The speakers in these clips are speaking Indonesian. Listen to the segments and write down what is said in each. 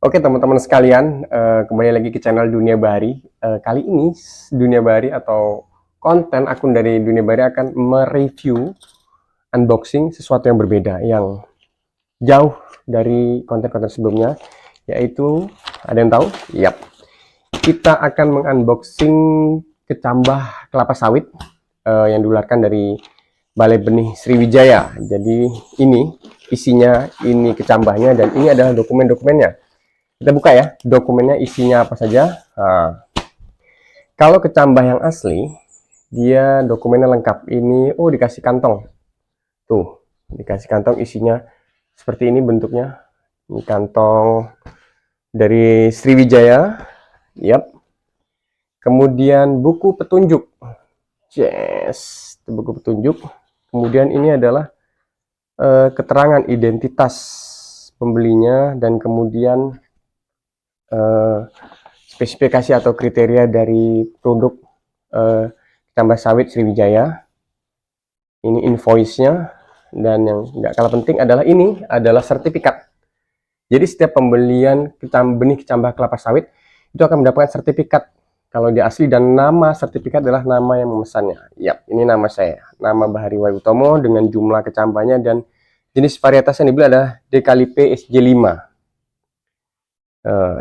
Oke teman-teman sekalian, kembali lagi ke channel Dunia Bahari. Kali ini Dunia Bahari atau konten akun dari Dunia Bahari akan mereview unboxing sesuatu yang berbeda, yang jauh dari konten-konten sebelumnya, yaitu ada yang tahu? Yap, kita akan mengunboxing kecambah kelapa sawit yang dikeluarkan dari Balai Benih Sriwijaya. Jadi ini isinya, ini kecambahnya, dan ini adalah dokumen-dokumennya. Kita buka ya, dokumennya isinya apa saja. Nah, kalau kecambah yang asli, dia dokumennya lengkap. Ini, dikasih kantong. Tuh, dikasih kantong isinya seperti ini bentuknya. Ini kantong dari Sriwijaya. Yap. Kemudian buku petunjuk. Yes, itu buku petunjuk. Kemudian ini adalah keterangan identitas pembelinya, dan kemudian spesifikasi atau kriteria dari produk kecambah sawit Sriwijaya. Ini invoice-nya, dan yang nggak kalah penting adalah ini adalah sertifikat. Jadi setiap pembelian benih kecambah kelapa sawit itu akan mendapatkan sertifikat kalau dia asli, dan nama sertifikat adalah nama yang memesannya. Yap, ini nama saya, nama Bahari Wayutomo, dengan jumlah kecambahnya dan jenis varietas yang dibeli adalah Decalipe SJ5.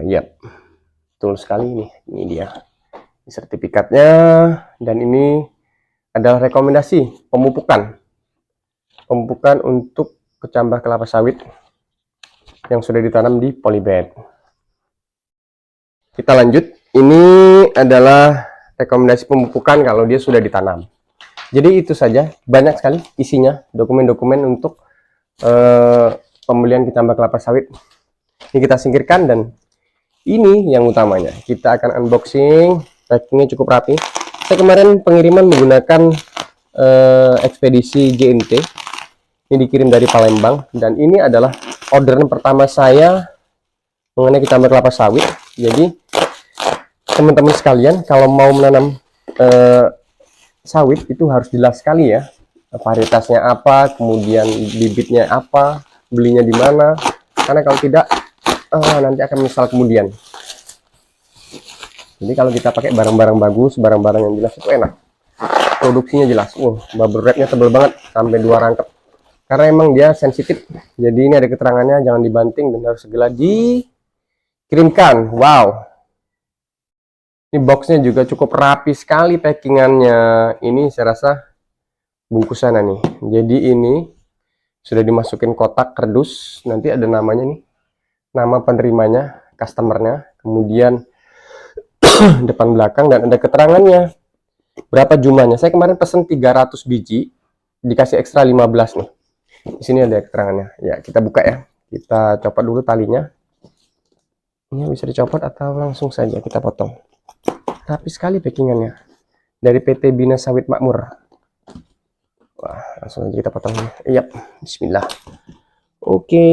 Yap, betul sekali ini dia sertifikatnya. Dan ini adalah rekomendasi pemupukan untuk kecambah kelapa sawit yang sudah ditanam di polybag. Kita lanjut. Ini adalah rekomendasi pemupukan kalau dia sudah ditanam. Jadi itu saja, banyak sekali isinya, dokumen-dokumen untuk pembelian kecambah kelapa sawit. Ini kita singkirkan, dan ini yang utamanya. Kita akan unboxing. Packingnya cukup rapi. Saya kemarin pengiriman menggunakan ekspedisi JNT. Ini dikirim dari Palembang, dan ini adalah orderan pertama saya mengenai kecambah kelapa sawit. Jadi teman-teman sekalian, kalau mau menanam sawit itu harus jelas sekali ya, varietasnya apa, kemudian bibitnya apa, belinya di mana, karena kalau tidak nanti akan menyesal kemudian. Jadi kalau kita pakai barang-barang bagus, barang-barang yang jelas, itu enak, produksinya jelas. Bubble wrapnya tebal banget, sampai 2 rangkap, karena emang dia sensitif. Jadi ini ada keterangannya, jangan dibanting dan harus segera dikirimkan. Wow, ini boxnya juga cukup rapi sekali packingannya. Ini saya rasa bungkusannya nih. Jadi ini sudah dimasukin kotak kardus. Nanti ada namanya nih, nama penerimanya, customernya, kemudian depan belakang, dan ada keterangannya berapa jumlahnya. Saya kemarin pesen 300 biji, dikasih ekstra 15 nih. Di sini ada keterangannya. Ya, kita buka ya. Kita copot dulu talinya. Ini bisa dicopot atau langsung saja kita potong. Rapi sekali packingannya, dari PT Bina Sawit Makmur. Wah, langsung aja kita potong. Yap, bismillah. Oke.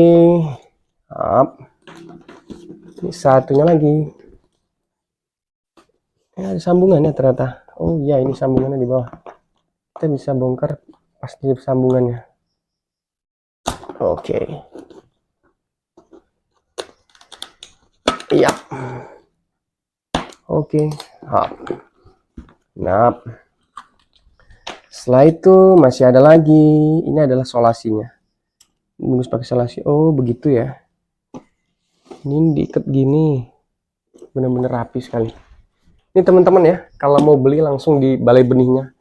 Ini satunya lagi. Ada sambungannya ternyata. Oh iya, ini sambungannya di bawah. Kita bisa bongkar pasti sambungannya. Oke. Iya. Oke. Nah, setelah itu masih ada lagi. Ini adalah solasinya. Bungkus pakai solasi. Oh begitu ya. Ini diikat gini, bener-bener rapi sekali. Ini teman-teman ya, kalau mau beli langsung di balai benihnya,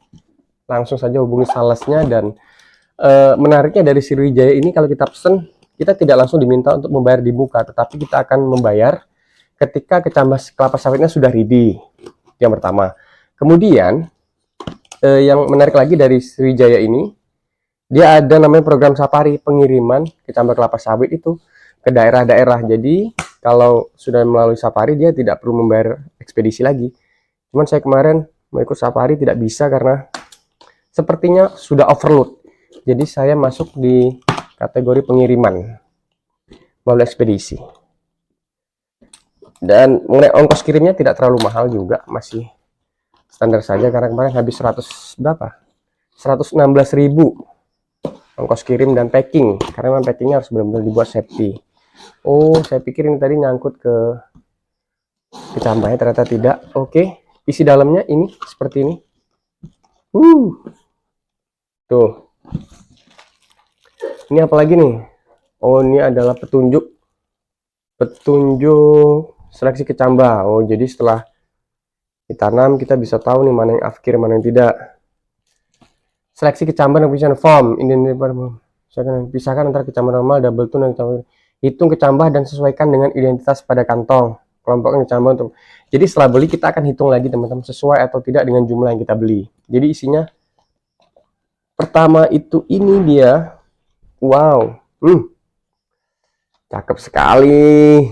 langsung saja hubungi salesnya. Dan menariknya dari Sriwijaya ini, kalau kita pesen, kita tidak langsung diminta untuk membayar di muka, tetapi kita akan membayar ketika kecambah kelapa sawitnya sudah ready. Yang pertama. Kemudian yang menarik lagi dari Sriwijaya ini, dia ada namanya program safari, pengiriman kecambah kelapa sawit itu ke daerah-daerah. Jadi kalau sudah melalui safari, dia tidak perlu membayar ekspedisi lagi. Cuman saya kemarin mau ikut safari tidak bisa karena sepertinya sudah overload. Jadi saya masuk di kategori pengiriman melalui ekspedisi. Dan mengenai ongkos kirimnya tidak terlalu mahal juga, masih standar saja, karena kemarin habis 116.000 ongkos kirim dan packing, karena memang packingnya harus benar-benar dibuat safety. Oh, saya pikir ini tadi nyangkut ke kecambahnya, ternyata tidak. Oke, isi dalamnya ini seperti ini. Tuh. Ini apa lagi nih? Oh, ini adalah petunjuk seleksi kecambah. Oh, jadi setelah ditanam kita bisa tahu nih mana yang afkir, mana yang tidak. Seleksi kecambah dan pemilihan form. Ini pisahkan antara kecambah normal, double tone, dan kecambah. Hitung kecambah dan sesuaikan dengan identitas pada kantong. Kelompok kecambah untuk. Jadi setelah beli kita akan hitung lagi teman-teman sesuai atau tidak dengan jumlah yang kita beli. Jadi isinya pertama itu ini dia. Wow. Cakep sekali.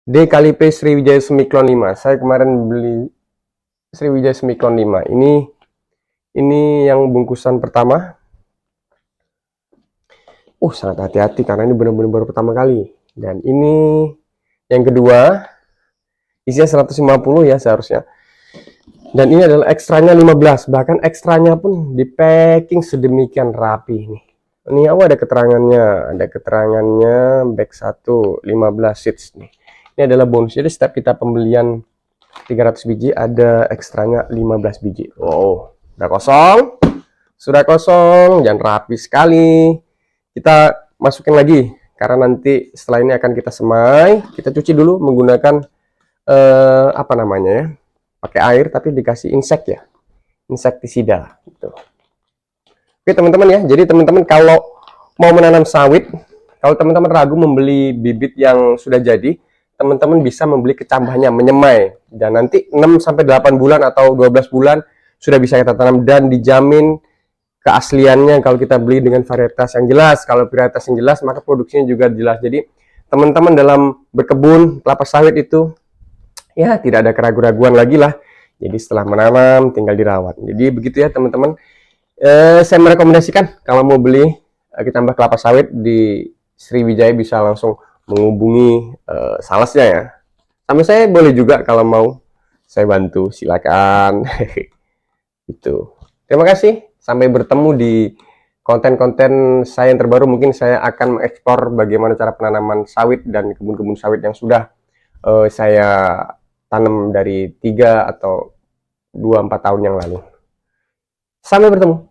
D kali P Sriwijaya Semiklon 5. Saya kemarin beli Sriwijaya Semiklon 5. Ini yang bungkusan pertama. Sangat hati-hati karena ini benar-benar baru pertama kali. Dan ini yang kedua. Isinya 150 ya seharusnya. Dan ini adalah ekstranya 15. Bahkan ekstranya pun di packing sedemikian rapi nih. Ini ada keterangannya. Ada keterangannya back 1 15 seats nih. Ini adalah bonus. Jadi setiap kita pembelian 300 biji ada ekstranya 15 biji. Oh, udah kosong. Sudah kosong dan rapi sekali. Kita masukin lagi karena nanti setelah ini akan kita semai. Kita cuci dulu menggunakan apa namanya ya? Pakai air tapi dikasih insektisida gitu. Oke, teman-teman ya. Jadi teman-teman kalau mau menanam sawit, kalau teman-teman ragu membeli bibit yang sudah jadi, teman-teman bisa membeli kecambahnya, menyemai, dan nanti 6-8 bulan atau 12 bulan sudah bisa kita tanam dan dijamin keasliannya kalau kita beli dengan varietas yang jelas. Kalau varietas yang jelas maka produksinya juga jelas. Jadi teman-teman dalam berkebun kelapa sawit itu ya tidak ada keraguan-raguan lagi lah. Jadi setelah menanam tinggal dirawat. Jadi begitu ya teman-teman. Saya merekomendasikan kalau mau beli kecambah kelapa sawit di Sriwijaya bisa langsung menghubungi salesnya ya. Sama saya boleh juga kalau mau saya bantu, silakan. Itu. Terima kasih. Sampai bertemu di konten-konten saya yang terbaru. Mungkin saya akan mengekspor bagaimana cara penanaman sawit dan kebun-kebun sawit yang sudah saya tanam dari 3 atau 2-4 tahun yang lalu. Sampai bertemu.